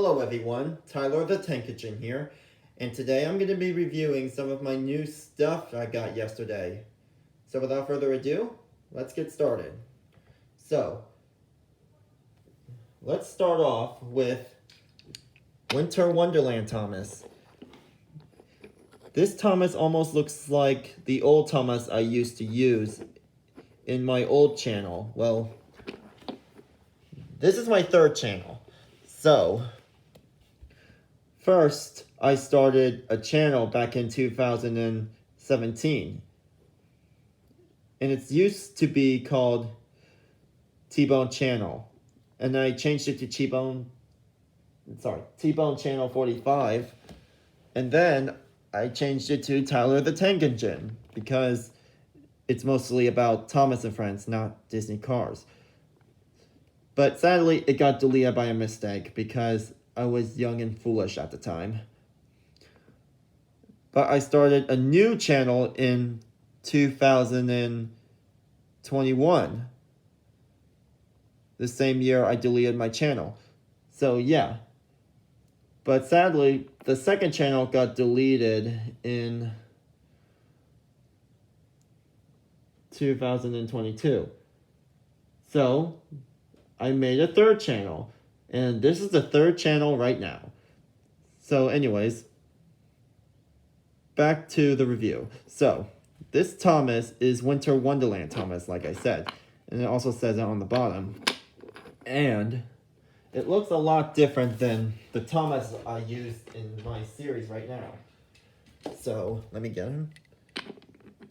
Hello everyone, Tyler the Tank Kitchen here, and today I'm going to be reviewing some of my new stuff I got yesterday. So without further ado, let's get started. So, let's start off with Winter Wonderland Thomas. This Thomas almost looks like the old Thomas I used to use in my old channel. Well, this is my third channel. So, first, I started a channel back in 2017. And it used to be called T-Bone Channel. And I changed it to T-Bone Channel 45. And then I changed it to Tyler the Tank Engine because it's mostly about Thomas and Friends, not Disney cars. But sadly, it got deleted by a mistake because I was young and foolish at the time. But I started a new channel in 2021. The same year I deleted my channel. So yeah. But sadly, the second channel got deleted in 2022. So I made a third channel. And this is the third channel right now. So anyways, back to the review. So, this Thomas is Winter Wonderland Thomas, like I said. And it also says it on the bottom. And it looks a lot different than the Thomas I used in my series right now. So, let me get him.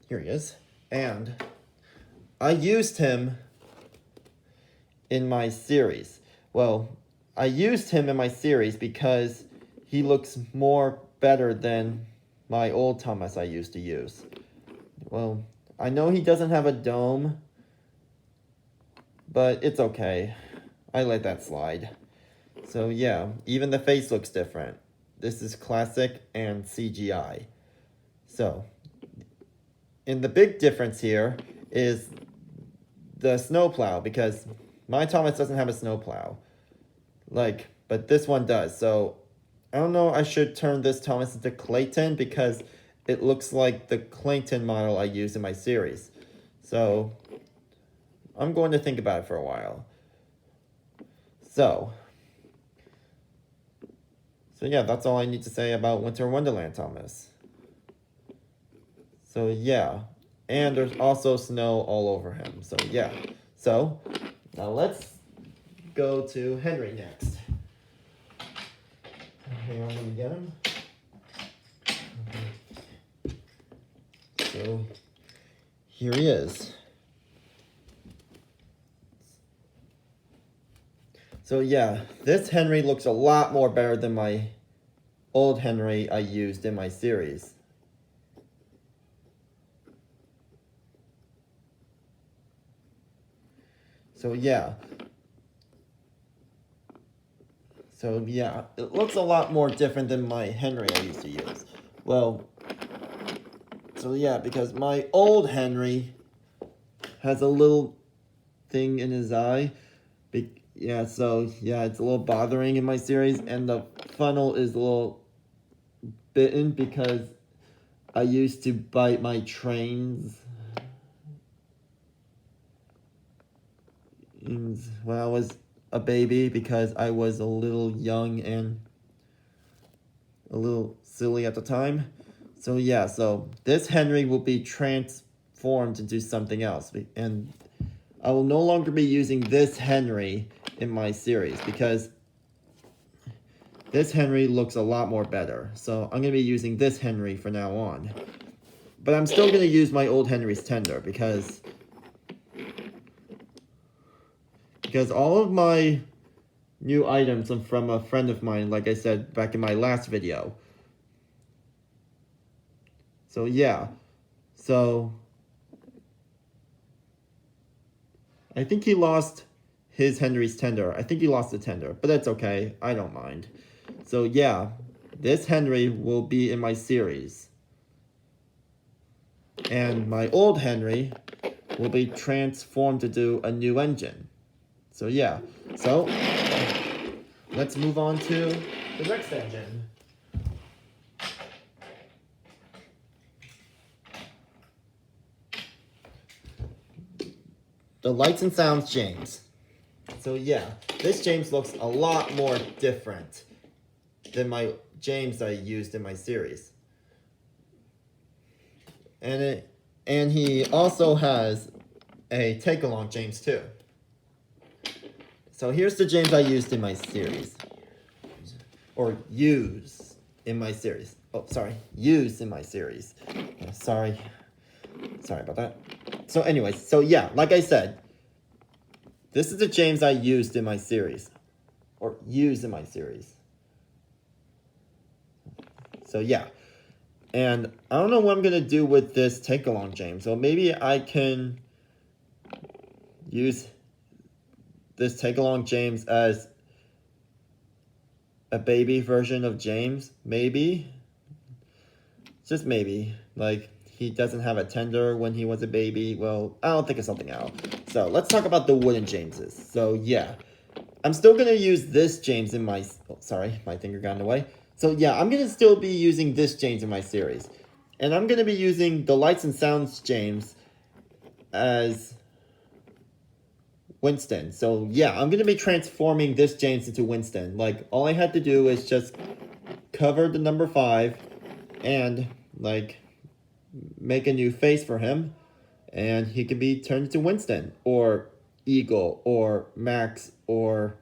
Here he is. And I used him in my series. Well, I used him in my series because he looks more better than my old Thomas I used to use. Well, I know he doesn't have a dome, but it's okay. I let that slide. So yeah, even the face looks different. This is classic and CGI. So, and the big difference here is the snowplow, because my Thomas doesn't have a snowplow. But this one does. So, I don't know, I should turn this Thomas into Clayton because it looks like the Clayton model I use in my series. So, I'm going to think about it for a while. So yeah, that's all I need to say about Winter Wonderland Thomas. So yeah, and there's also snow all over him. So yeah. So, now let's go to Henry next. Hang on, let me get him. So, here he is. So yeah, this Henry looks a lot more better than my old Henry I used in my series. So yeah, it looks a lot more different than my Henry I used to use. Well, so yeah, because my old Henry has a little thing in his eye. It's a little bothering in my series, and the funnel is a little bitten because I used to bite my trains when I was a baby because I was a little young and a little silly at the time. So yeah, so this Henry will be transformed into something else, and I will no longer be using this Henry in my series because this Henry looks a lot more better. So I'm going to be using this Henry from now on. But I'm still going to use my old Henry's tender because all of my new items are from a friend of mine, like I said back in my last video. So yeah, I think he lost his Henry's tender. I think he lost the tender, but that's okay. I don't mind. So yeah, this Henry will be in my series. And my old Henry will be transformed to do a new engine. So yeah, let's move on to the next engine. The Lights and Sounds James. So yeah, this James looks a lot more different than my James I used in my series. And he also has a take-along James too. So here's the James I used in my series. Or use in my series. Oh, sorry. Use in my series. Sorry about that. So anyways, so yeah, like I said, this is the James I used in my series. Or used in my series. So yeah. And I don't know what I'm going to do with this take-along James. So maybe I can use this take-along James as a baby version of James. Maybe. Just maybe. Like, he doesn't have a tender when he was a baby. Well, I'll think of something out. So let's talk about the wooden Jameses. So yeah. I'm still going to use this James in my... Oh, sorry, my finger got in the way. So yeah, I'm going to still be using this James in my series. And I'm going to be using the Lights and Sounds James as Winston. So yeah, I'm going to be transforming this James into Winston. Like, all I had to do is just cover the number 5 and, like, make a new face for him. And he can be turned into Winston. Or Eagle. Or Max. Or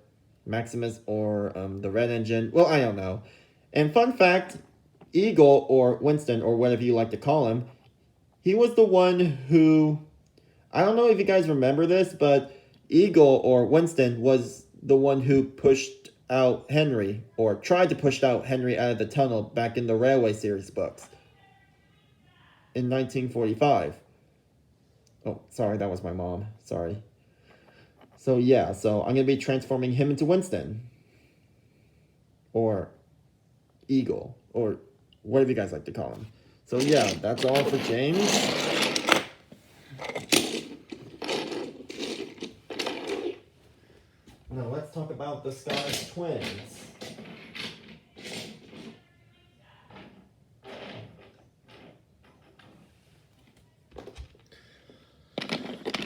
Maximus. Or the Red Engine. Well, I don't know. And fun fact, Eagle or Winston or whatever you like to call him, he was the one who, I don't know if you guys remember this, but Eagle or Winston was the one who pushed out Henry or tried to push out Henry out of the tunnel back in the Railway series books in 1945. Oh, sorry, that was my mom. Sorry. So yeah, so I'm going to be transforming him into Winston. Or Eagle. Or whatever you guys like to call him. So yeah, that's all for James. Now let's talk about the Scottish twins.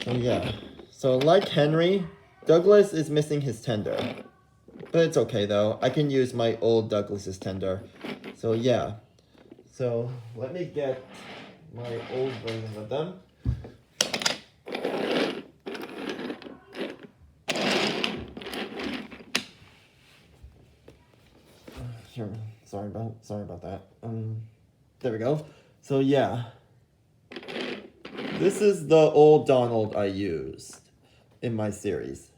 So yeah, so like Henry, Douglas is missing his tender. But it's okay though, I can use my old Douglas's tender. So yeah, so let me get my old version of them. Sure, sorry about that. There we go. So yeah, this is the old Donald I used in my series.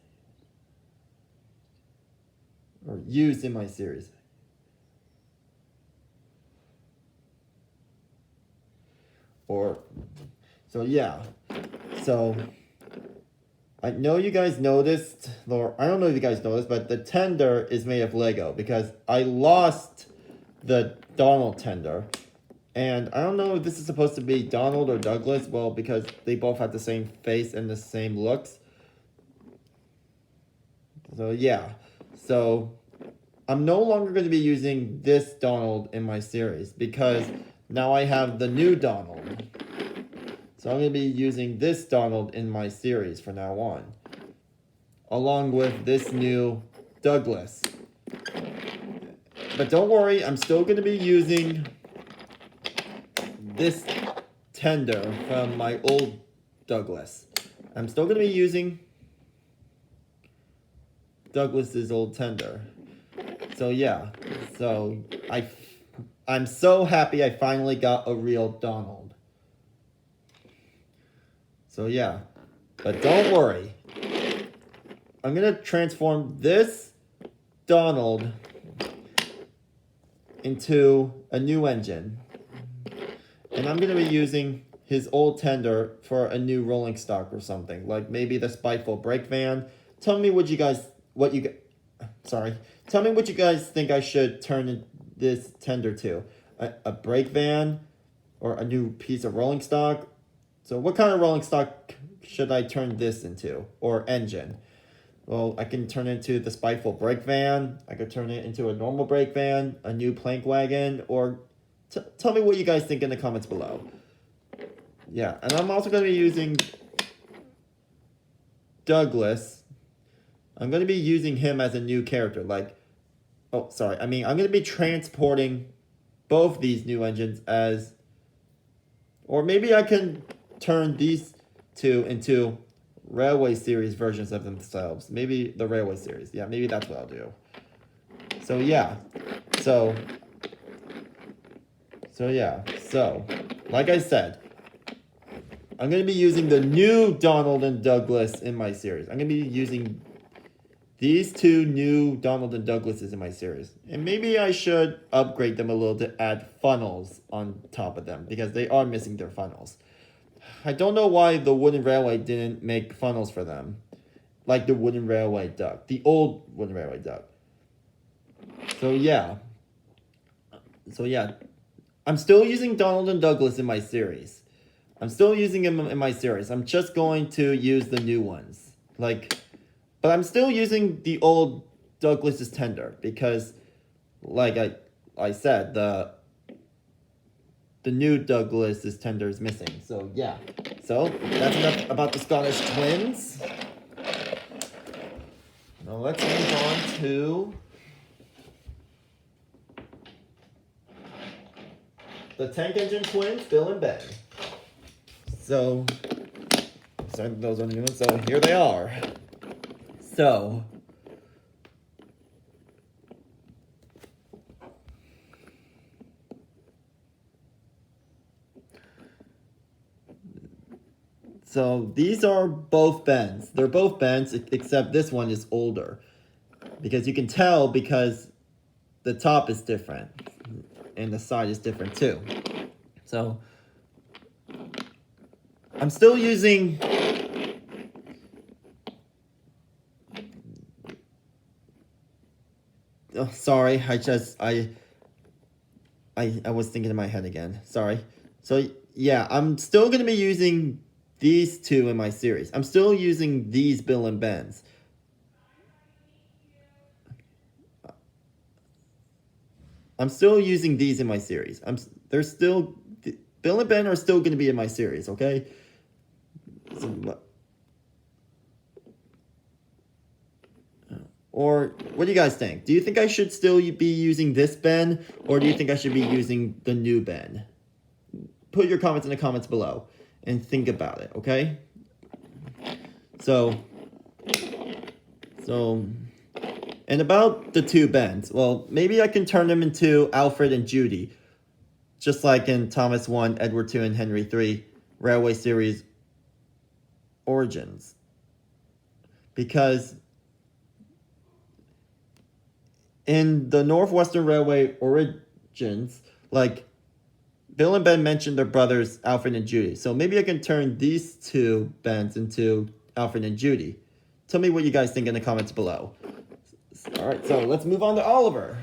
Or used in my series. So yeah. So, I know you guys noticed, or I don't know if you guys noticed, but the tender is made of Lego because I lost the Donald tender. And I don't know if this is supposed to be Donald or Douglas, well, because they both have the same face and the same looks. So yeah, so I'm no longer going to be using this Donald in my series because now I have the new Donald. So I'm going to be using this Donald in my series from now on, along with this new Douglas. But don't worry, I'm still going to be using this tender from my old Douglas. I'm still going to be using Douglas's old tender. So yeah, so I'm so happy I finally got a real Donald. So yeah, but don't worry. I'm going to transform this Donald into a new engine. And I'm going to be using his old tender for a new rolling stock or something. Like maybe the Spiteful Brake Van. Tell me what you guys think I should turn this tender to. A brake van or a new piece of rolling stock. So what kind of rolling stock should I turn this into? Or engine? Well, I can turn it into the Spiteful Brake Van. I could turn it into a normal brake van, a new plank wagon, or tell me what you guys think in the comments below. Yeah, and I'm also going to be using Douglas. I'm going to be using him as a new character. I'm going to be transporting both these new engines as, or maybe I can turn these two into Railway Series versions of themselves. Maybe the Railway Series. Yeah, maybe that's what I'll do. So yeah. So like I said, I'm going to be using the new Donald and Douglas in my series. I'm going to be using these two new Donald and Douglases in my series. And maybe I should upgrade them a little to add funnels on top of them, because they are missing their funnels. I don't know why the Wooden Railway didn't make funnels for them. Like the Wooden Railway duck. The old Wooden Railway duck. So yeah. I'm still using Donald and Douglas in my series. I'm still using them in my series. I'm just going to use the new ones. But I'm still using the old Douglas's tender, because like I said, the new Douglas's tender is missing. So yeah. So that's enough about the Scottish twins. Now let's move on to the tank engine twins, Bill and Ben. So here they are. So these are both Bens. They're both Bens, except this one is older. Because you can tell, because the top is different. And the side is different too. So I'm still using oh, sorry, I was thinking in my head again. Sorry. So yeah, I'm still gonna be using these two in my series. I'm still using these Bill and Bens. I'm still using these in my series. Bill and Ben are still going to be in my series, okay? Or what do you guys think? Do you think I should still be using this Ben, or do you think I should be using the new Ben? Put your comments in the comments below and think about it, okay? And about the two Bens, well, maybe I can turn them into Alfred and Judy, just like in Thomas 1, Edward 2, and Henry 3 Railway Series Origins. Because in the Northwestern Railway Origins, Bill and Ben mentioned their brothers, Alfred and Judy. So maybe I can turn these two Bens into Alfred and Judy. Tell me what you guys think in the comments below. Alright, so let's move on to Oliver.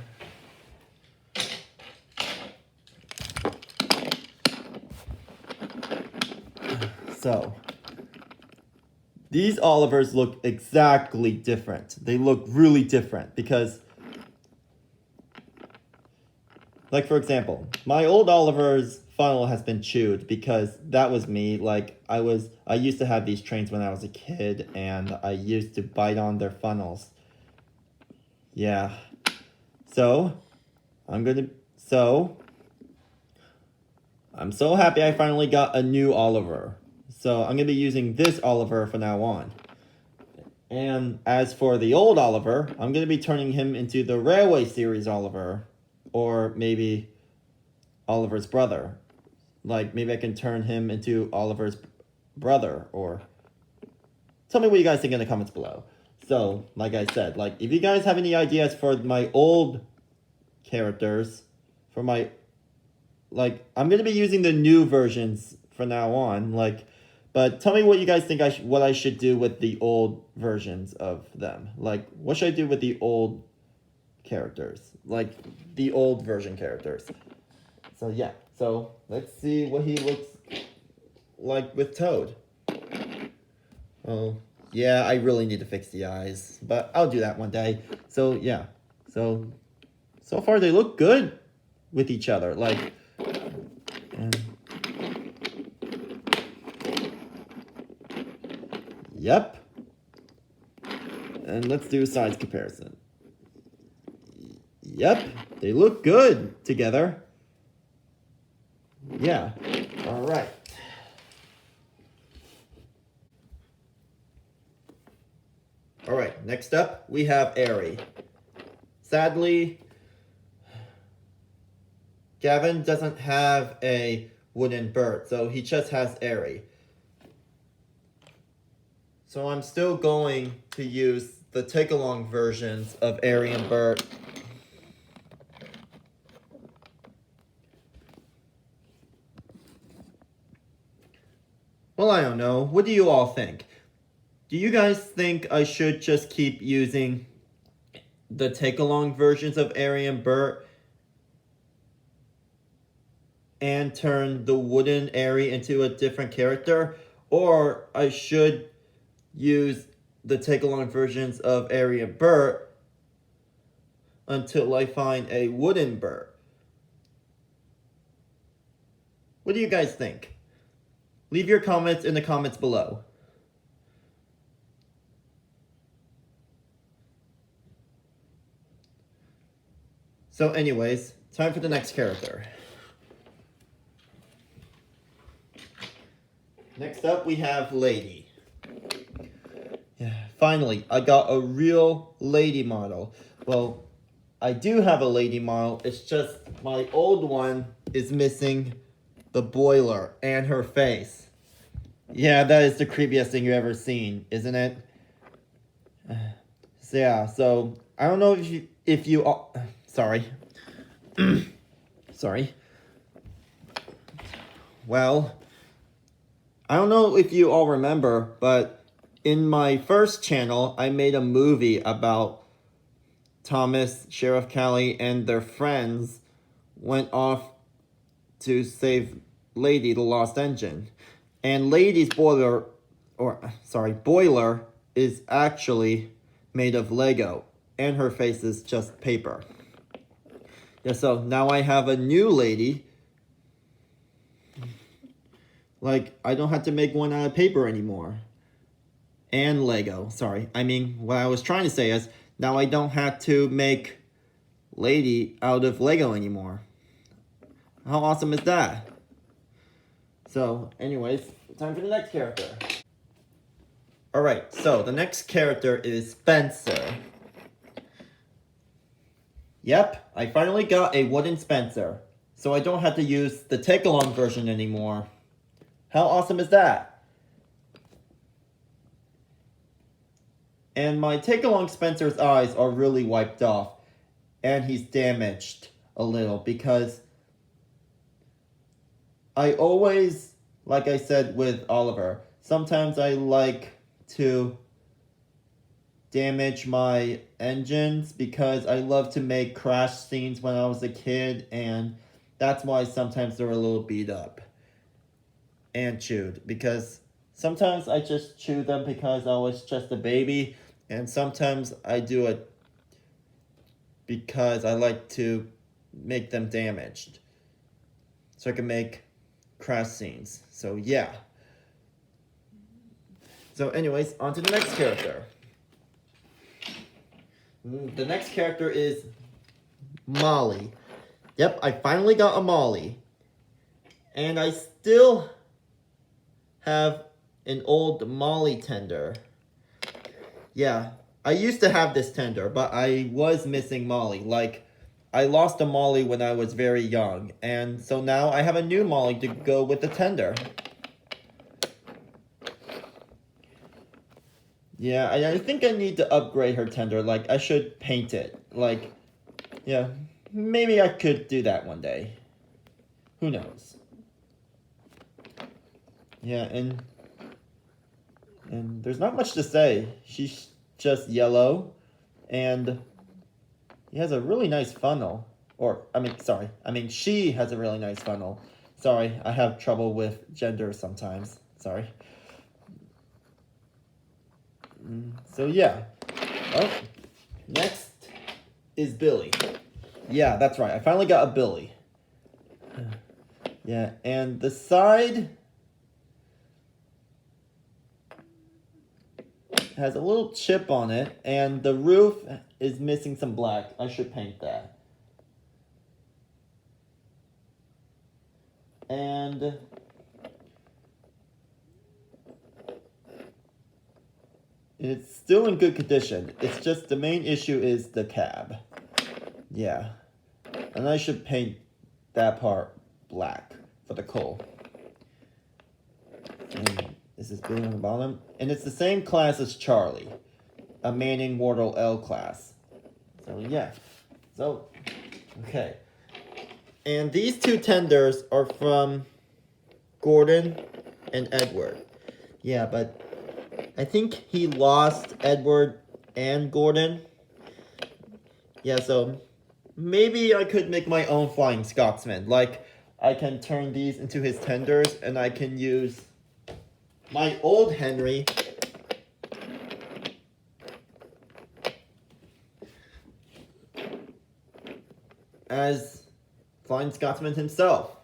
So, these Olivers look exactly different. They look really different because, for example, my old Oliver's funnel has been chewed because that was me. I used to have these trains when I was a kid, and I used to bite on their funnels. Yeah. So, I'm so happy I finally got a new Oliver. So, I'm going to be using this Oliver from now on. And as for the old Oliver, I'm going to be turning him into the Railway Series Oliver. Or maybe Oliver's brother. Maybe I can turn him into Oliver's brother. Or tell me what you guys think in the comments below. So, like I said, if you guys have any ideas for my old characters, I'm going to be using the new versions from now on, but tell me what you guys think what I should do with the old versions of them. What should I do with the old characters? The old version characters. So, yeah. So, let's see what he looks like with Toad. Oh, Yeah, I really need to fix the eyes, but I'll do that one day. So yeah, so far they look good with each other. Like, and, yep. And let's do a size comparison. Yep, they look good together. Yeah, all right. All right, next up, we have Arie. Sadly, Gavin doesn't have a wooden bird, so he just has Arie. So I'm still going to use the take-along versions of Arie and Bert. Well, I don't know. What do you all think? Do you guys think I should just keep using the take-along versions of Arie and Bert and turn the wooden Arie into a different character? Or I should use the take-along versions of Arie and Bert until I find a wooden Bert? What do you guys think? Leave your comments in the comments below. So anyways, time for the next character. Next up, we have Lady. Yeah, finally, I got a real lady model. Well, I do have a lady model. It's just my old one is missing the boiler and her face. Yeah, that is the creepiest thing you've ever seen, isn't it? So yeah, so I don't know if you all, sorry. Sorry. Well, I don't know if you all remember, but in my first channel, I made a movie about Thomas, Sheriff Callie, and their friends went off to save Lady, the lost engine. And Lady's boiler is actually made of Lego, and her face is just paper. Yeah, so now I have a new Lady. Like, I don't have to make one out of paper anymore. And Lego, sorry. I mean, what I was trying to say is, now I don't have to make Lady out of Lego anymore. How awesome is that? So, anyways, time for the next character. Alright, so the next character is Spencer. Yep, I finally got a wooden Spencer, so I don't have to use the take-along version anymore. How awesome is that? And my take-along Spencer's eyes are really wiped off, and he's damaged a little because I always, like I said with Oliver, sometimes I like to damage my engines because I love to make crash scenes when I was a kid, and that's why sometimes they're a little beat up and chewed, because sometimes I just chew them because I was just a baby, and sometimes I do it because I like to make them damaged so I can make crash scenes. So yeah. So anyways, on to the next character. The next character is Molly. Yep, I finally got a Molly. And I still have an old Molly tender. Yeah, I used to have this tender, but I was missing Molly. Like, I lost a Molly when I was very young, and so now I have a new Molly to go with the tender. Yeah, I think I need to upgrade her tender. Like, I should paint it. Like, yeah, maybe I could do that one day. Who knows? Yeah, and there's not much to say. She's just yellow, and he has a really nice funnel. She has a really nice funnel. Sorry, I have trouble with gender sometimes. Sorry. So yeah. Oh, next is Billy. Yeah, that's right. I finally got a Billy. Yeah, and the side has a little chip on it, and the roof is missing some black. I should paint that. And it's still in good condition. It's just the main issue is the cab. Yeah. And I should paint that part black for the coal. And this is blue on the bottom. And it's the same class as Charlie. A Manning Wardle L class. So yeah. So, okay. And these two tenders are from Gordon and Edward. Yeah, but I think he lost Edward and Gordon. Yeah, so maybe I could make my own flying Scotsman. Like, I can turn these into his tenders, and I can use my old Henry as Flying Scotsman himself.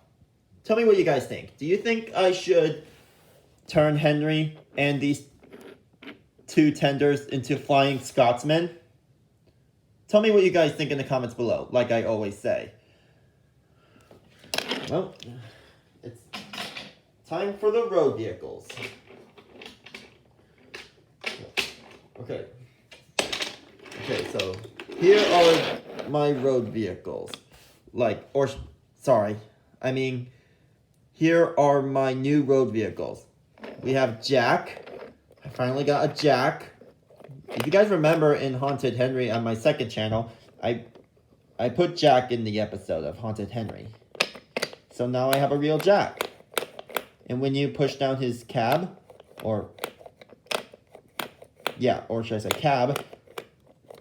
Tell me what you guys think. Do you think I should turn Henry and these two tenders into Flying Scotsmen? Tell me what you guys think in the comments below, like I always say. Well, it's time for the road vehicles. Okay. Okay, so here are my road vehicles. Here are my new road vehicles. We have Jack. I finally got a Jack. If you guys remember in Haunted Henry on my second channel, I put Jack in the episode of Haunted Henry. So now I have a real Jack. And when you push down his cab, or should I say cab,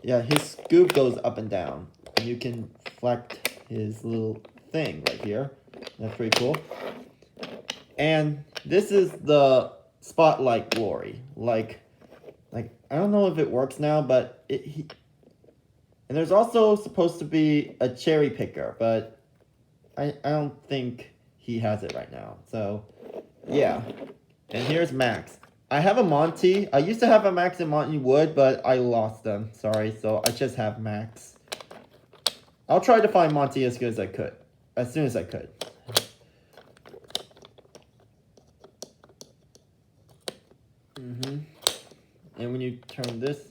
yeah, his scoop goes up and down. And you can flex his little thing right here. That's pretty cool. And this is the Spotlight Glory. Like I don't know if it works now, but and there's also supposed to be a cherry picker, but I don't think he has it right now. So yeah. And here's Max. I have a Monty. I used to have a Max and Monty Wood, but I lost them. Sorry, so I just have Max. I'll try to find Monty as soon as I could. And when you turn this,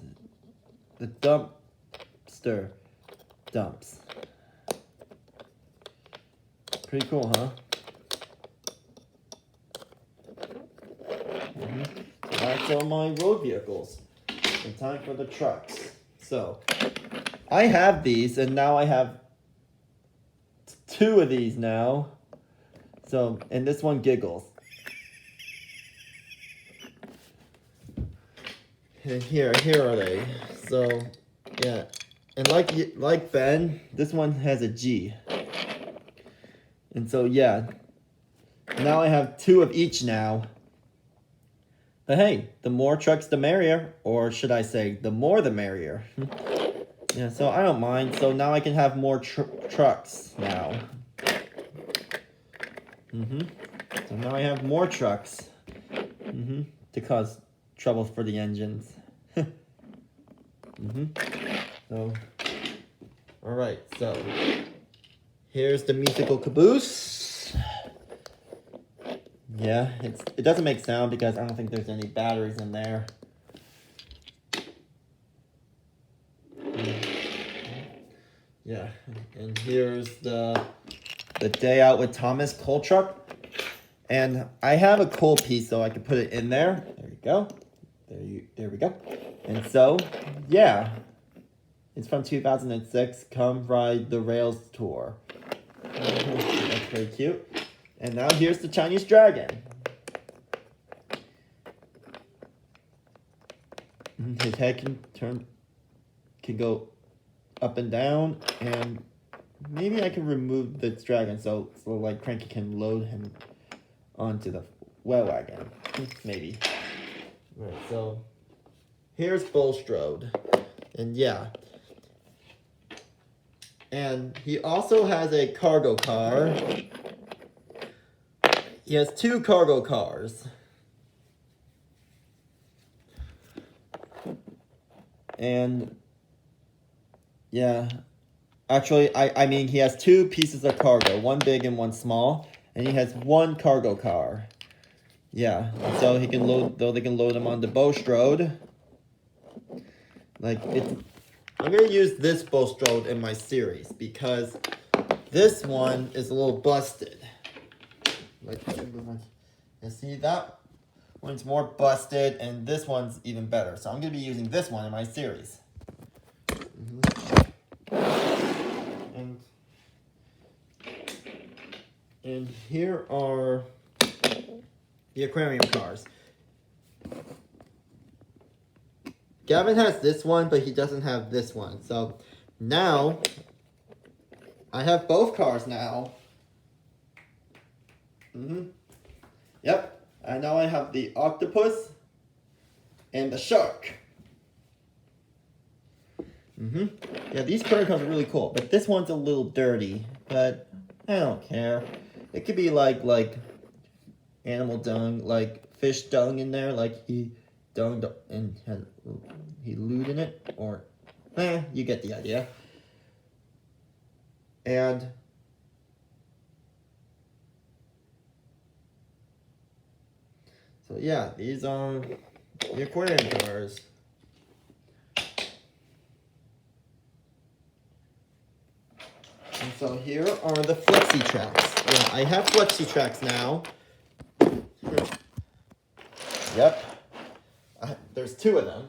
the dumpster dumps. Pretty cool, huh? That's all my road vehicles. And time for the trucks. So, I have these, and now I have two of these now. So, and this one giggles. And here are they. So, yeah. And like Ben, this one has a G. And so, yeah. Now I have two of each now. But hey, the more trucks the merrier. Or should I say, the more the merrier. Yeah, so I don't mind. So now I can have more trucks now. So now I have more trucks. To cause trouble for the engines. So, alright, so here's the musical Caboose. Yeah, it doesn't make sound because I don't think there's any batteries in there. Yeah, and here's the Day Out with Thomas coal truck. And I have a coal piece, so I can put it in there. There you go. There we go. And so, yeah. It's from 2006. Come Ride the Rails tour. That's very cute. And now here's the Chinese dragon. His head can go up and down, and maybe I can remove the dragon so like Cranky can load him onto the well wagon. Maybe. Right, so here's Bulstrode. And yeah. And he also has a cargo car. He has 2 cargo cars. And yeah, actually, I mean, he has 2 pieces of cargo, one big and one small, and he has 1 cargo car. Yeah, so he can load, though they can load him on the Bulstrode. Like, I'm gonna use this Bulstrode in my series because this one is a little busted. Like, you see that one's more busted, and this one's even better. So I'm gonna be using this one in my series. And here are the aquarium cars. Gavin has this one, but he doesn't have this one. So now I have both cars now. Yep. And now I have the octopus and the shark. Yeah, these aquarium cars are really cool, but this one's a little dirty, but I don't care. It could be like animal dung, like fish dung in there, like he dunged and he lewd in it, or you get the idea. And so yeah, these are the aquarium cars. And so here are the flexi tracks. Yeah, I have flexi tracks now. Yep. There's 2 of them.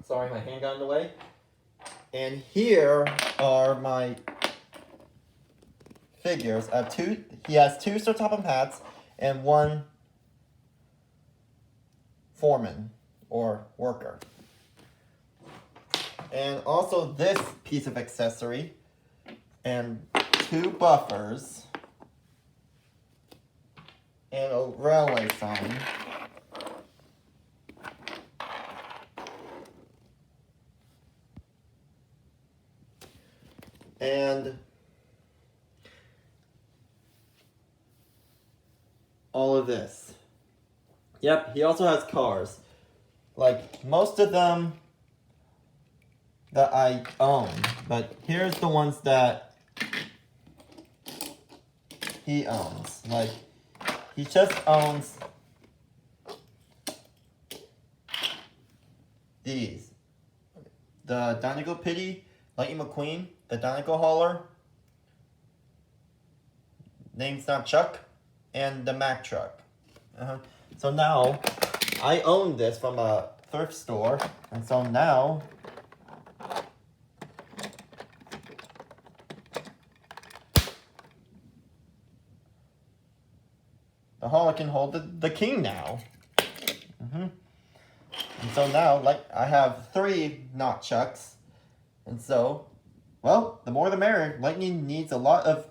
Sorry, my hand got in the way. And here are my figures. I have 2. He has 2 Sir Topham hats and 1 foreman or worker. And also this piece of accessory and 2 buffers and a railway sign. And all of this. Yep, he also has cars. Like, most of them that I own, but here's the ones that he owns. Like, he just owns these. The Dinoco Pity, Lightning McQueen, the Dinoco Hauler, name's not Chuck, and the Mack Truck. So now, I own this from a thrift store, and so now the hauler can hold the king now. And so now, like, I have 3 not Chucks. And so, well, the more the merrier. Lightning needs a lot of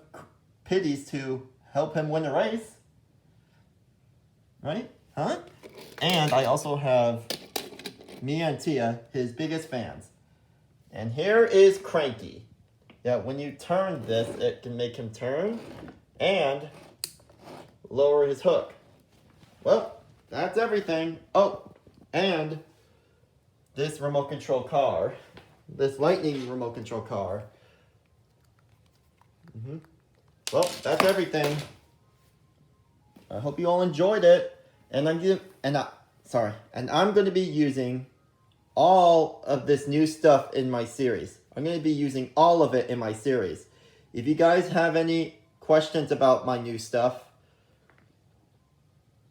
pities to help him win the race. Right? Huh? And I also have Mia and Tia, his biggest fans. And here is Cranky. Yeah, when you turn this, it can make him turn and lower his hook. Well, that's everything. Oh, and this remote control car. This Lightning remote control car. Well, that's everything. I hope you all enjoyed it. And I'm going to be using all of this new stuff in my series. I'm going to be using all of it in my series. If you guys have any questions about my new stuff,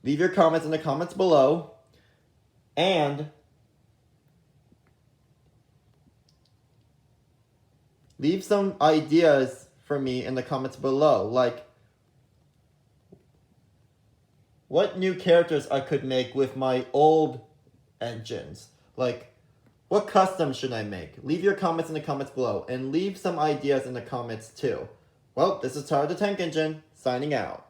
leave your comments in the comments below. And leave some ideas for me in the comments below. Like, what new characters I could make with my old engines. Like, what customs should I make? Leave your comments in the comments below. And leave some ideas in the comments too. Well, this is Tyler the Tank Engine, signing out.